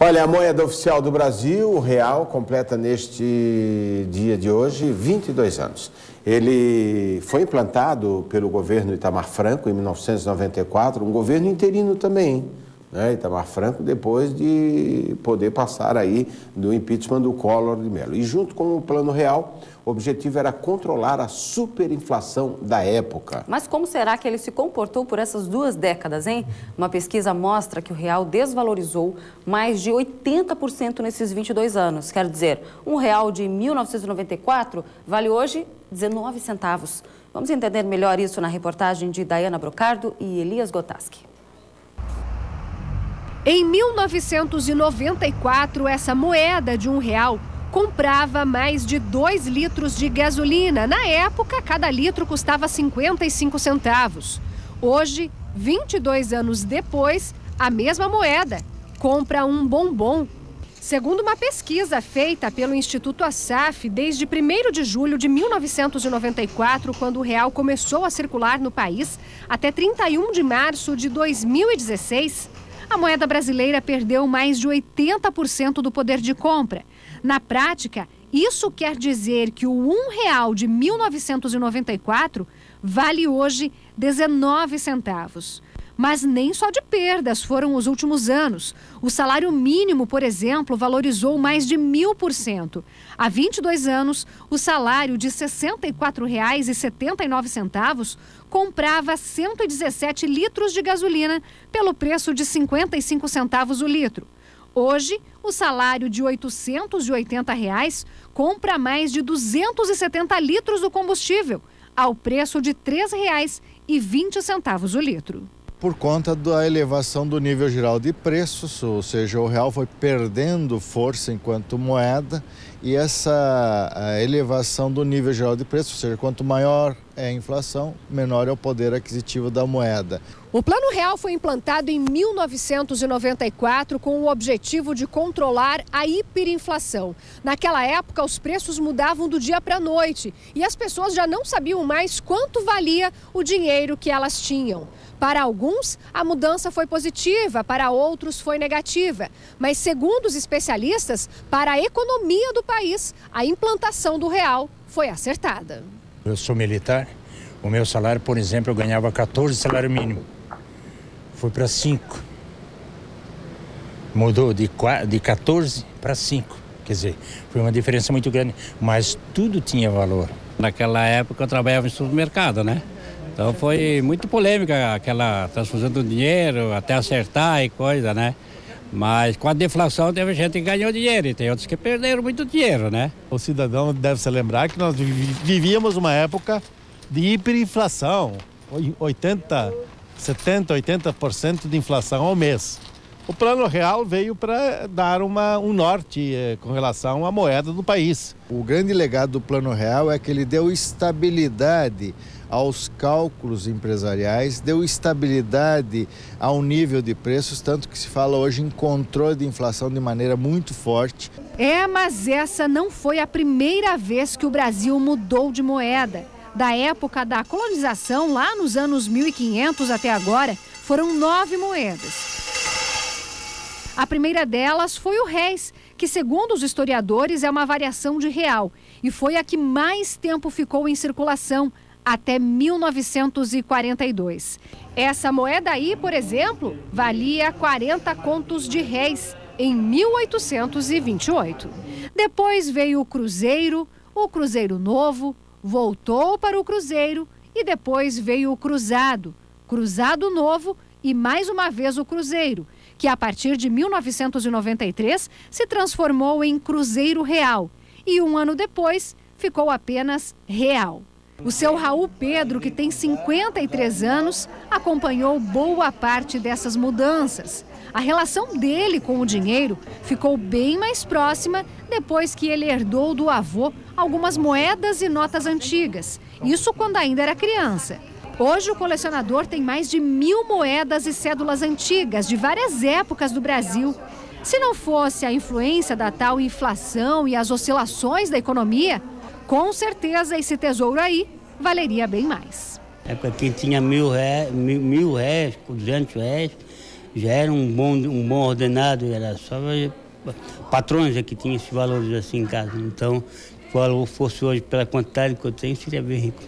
Olha, a moeda oficial do Brasil, o real, completa neste dia de hoje 22 anos. Ele foi implantado pelo governo Itamar Franco em 1994, um governo interino também, né? Itamar Franco, depois de poder passar aí do impeachment do Collor de Mello. E junto com o Plano Real, o objetivo era controlar a superinflação da época. Mas como será que ele se comportou por essas 2 décadas, hein? Uma pesquisa mostra que o real desvalorizou mais de 80% nesses 22 anos. Quer dizer, um real de 1994 vale hoje 19 centavos. Vamos entender melhor isso na reportagem de Dayana Brocardo e Elias Gotaski. Em 1994, essa moeda de R$1 comprava mais de 2 litros de gasolina. Na época, cada litro custava 55 centavos. Hoje, 22 anos depois, a mesma moeda compra um bombom. Segundo uma pesquisa feita pelo Instituto Assaf, desde 1º de julho de 1994, quando o real começou a circular no país, até 31 de março de 2016, a moeda brasileira perdeu mais de 80% do poder de compra. Na prática, isso quer dizer que o R$1 de 1994 vale hoje 19 centavos. Mas nem só de perdas foram os últimos anos. O salário mínimo, por exemplo, valorizou mais de 1000%. Há 22 anos, o salário de R$ 64,79 comprava 117 litros de gasolina pelo preço de 55 centavos o litro. Hoje, o salário de R$ 880 compra mais de 270 litros do combustível, ao preço de R$ 3,20 o litro. Por conta da elevação do nível geral de preços, ou seja, o real foi perdendo força enquanto moeda, e essa elevação do nível geral de preços, ou seja, quanto maior é a inflação, menor é o poder aquisitivo da moeda. O Plano Real foi implantado em 1994 com o objetivo de controlar a hiperinflação. Naquela época, os preços mudavam do dia para a noite e as pessoas já não sabiam mais quanto valia o dinheiro que elas tinham. Para alguns, a mudança foi positiva, para outros foi negativa. Mas, segundo os especialistas, para a economia do país, a implantação do real foi acertada. Eu sou militar, o meu salário, por exemplo, eu ganhava 14 salário mínimo. Foi para 5. Mudou de 14 para 5. Quer dizer, foi uma diferença muito grande, mas tudo tinha valor. Naquela época eu trabalhava em supermercado, né? Então foi muito polêmica aquela transfusão do dinheiro, até acertar e coisa, né? Mas com a deflação teve gente que ganhou dinheiro e tem outros que perderam muito dinheiro, né? O cidadão deve se lembrar que nós vivíamos uma época de hiperinflação, 70-80% de inflação ao mês. O Plano Real veio para dar um norte com relação à moeda do país. O grande legado do Plano Real é que ele deu estabilidade aos cálculos empresariais, deu estabilidade ao nível de preços, tanto que se fala hoje em controle de inflação de maneira muito forte. Mas essa não foi a primeira vez que o Brasil mudou de moeda. Da época da colonização, lá nos anos 1500 até agora, foram 9 moedas. A primeira delas foi o réis, que segundo os historiadores é uma variação de real, e foi a que mais tempo ficou em circulação, até 1942. Essa moeda aí, por exemplo, valia 40 contos de réis em 1828. Depois veio o Cruzeiro Novo, voltou para o Cruzeiro e depois veio o Cruzado Novo e mais uma vez o Cruzeiro, que a partir de 1993 se transformou em Cruzeiro Real e um ano depois ficou apenas Real. O seu Raul Pedro, que tem 53 anos, acompanhou boa parte dessas mudanças. A relação dele com o dinheiro ficou bem mais próxima depois que ele herdou do avô algumas moedas e notas antigas. Isso quando ainda era criança. Hoje o colecionador tem mais de 1000 moedas e cédulas antigas de várias épocas do Brasil. Se não fosse a influência da tal inflação e as oscilações da economia, com certeza esse tesouro aí valeria bem mais. É porque tinha R$1.000, R$200, já era um bom ordenado, era só patrões que tinham esses valores assim em casa. Então, se o valor fosse hoje pela quantidade que eu tenho, seria bem rico.